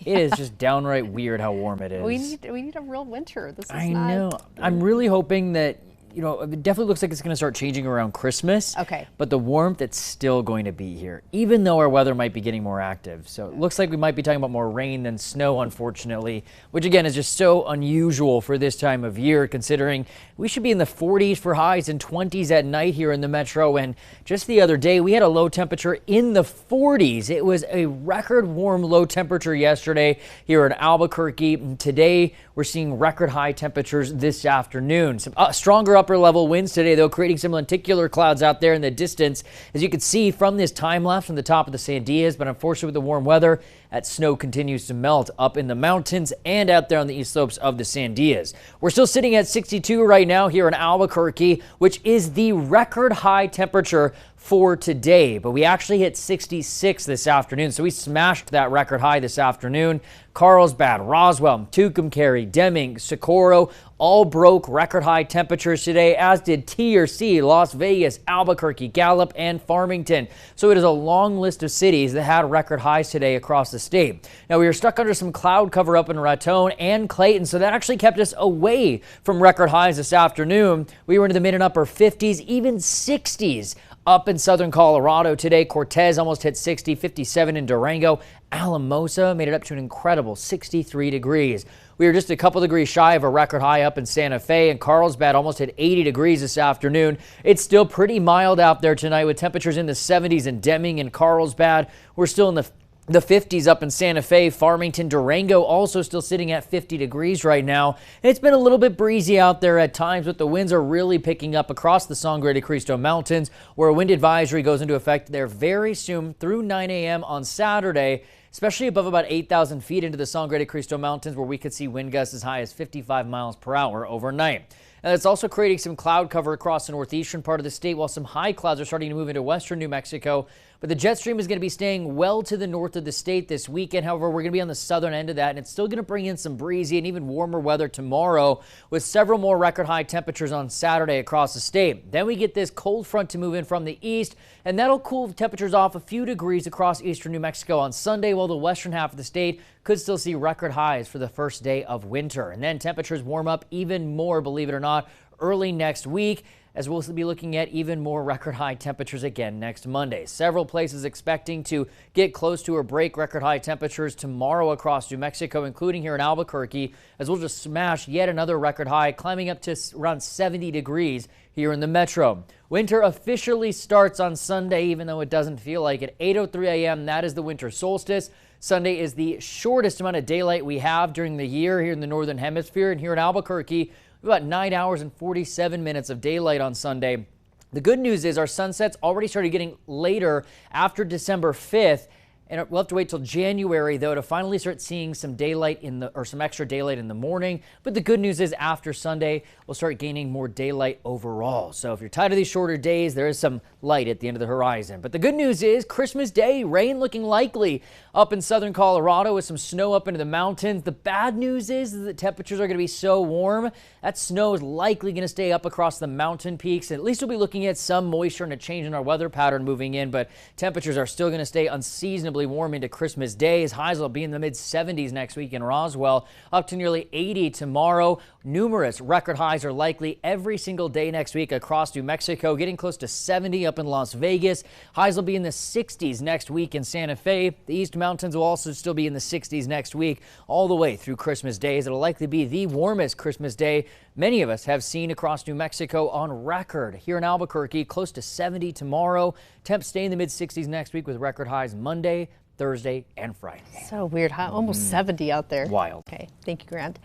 It is just downright weird how warm it is. We need a real winter. This is I not. know. I'm really hoping that, it definitely looks like it's going to start changing around Christmas. Okay. But the warmth, it's still going to be here, even though our weather might be getting more active. So it looks like we might be talking about more rain than snow, unfortunately, which again is just so unusual for this time of year, considering we should be in the 40s for highs and 20s at night here in the metro. And just the other day, we had a low temperature in the 40s. It was a record warm low temperature yesterday here in Albuquerque. And today, we're seeing record high temperatures this afternoon. Some stronger upper level winds today, though, creating some lenticular clouds out there in the distance, as you can see from this time lapse from the top of the Sandias. But unfortunately, with the warm weather, that snow continues to melt up in the mountains and out there on the east slopes of the Sandias. We're still sitting at 62 right now here in Albuquerque, which is the record high temperature for today, but we actually hit 66 this afternoon, so we smashed that record high this afternoon. Carlsbad, Roswell, Tucumcari, Deming, Socorro all broke record high temperatures today, as did TRC, Las Vegas, Albuquerque, Gallup, and Farmington. So it is a long list of cities that had record highs today across the state. Now, we were stuck under some cloud cover up in Raton and Clayton, so that actually kept us away from record highs this afternoon. We were into the mid and upper 50s, even 60s. Up in southern Colorado today, Cortez almost hit 60, 57 in Durango. Alamosa made it up to an incredible 63 degrees. We were just a couple degrees shy of a record high up in Santa Fe, and Carlsbad almost hit 80 degrees this afternoon. It's still pretty mild out there tonight with temperatures in the 70s in Deming and Carlsbad. We're still in the 50s up in Santa Fe. Farmington, Durango also still sitting at 50 degrees right now. It's been a little bit breezy out there at times, but the winds are really picking up across the Sangre de Cristo Mountains, where a wind advisory goes into effect there very soon through 9 a.m. on Saturday, especially above about 8,000 feet into the Sangre de Cristo Mountains, where we could see wind gusts as high as 55 miles per hour overnight. And it's also creating some cloud cover across the northeastern part of the state, while some high clouds are starting to move into western New Mexico. But the jet stream is going to be staying well to the north of the state this weekend. However, we're going to be on the southern end of that, and it's still going to bring in some breezy and even warmer weather tomorrow, with several more record high temperatures on Saturday across the state. Then we get this cold front to move in from the east, and that'll cool temperatures off a few degrees across eastern New Mexico on Sunday, while the western half of the state could still see record highs for the first day of winter. And then temperatures warm up even more, believe it or not, early next week, as we'll be looking at even more record high temperatures again next Monday. Several places expecting to get close to or break record high temperatures tomorrow across New Mexico, including here in Albuquerque, as we'll just smash yet another record high, climbing up to around 70 degrees here in the metro. Winter officially starts on Sunday, even though it doesn't feel like it. 8:03 a.m., that is the winter solstice. Sunday is the shortest amount of daylight we have during the year here in the northern hemisphere, and here in Albuquerque, about 9 hours and 47 minutes of daylight on Sunday. The good news is our sunsets already started getting later after December 5th. And we'll have to wait till January, though, to finally start seeing some daylight some extra daylight in the morning. But the good news is after Sunday, we'll start gaining more daylight overall. So if you're tired of these shorter days, there is some light at the end of the horizon. But the good news is Christmas Day, rain looking likely up in southern Colorado with some snow up into the mountains. The bad news is that the temperatures are going to be so warm that snow is likely going to stay up across the mountain peaks. At least we'll be looking at some moisture and a change in our weather pattern moving in, but temperatures are still going to stay unseasonably warm into Christmas Day. Highs will be in the mid 70s next week in Roswell, up to nearly 80 tomorrow. Numerous record highs are likely every single day next week across New Mexico, getting close to 70 up in Las Vegas. Highs will be in the 60s next week in Santa Fe. The East Mountains will also still be in the 60s next week, all the way through Christmas days. It'll likely be the warmest Christmas day many of us have seen across New Mexico on record. Here in Albuquerque, close to 70 tomorrow. Temps stay in the mid 60s next week with record highs Monday, Thursday, and Friday. So weird, huh? Almost 70 out there. Wild. Okay, thank you, Grant.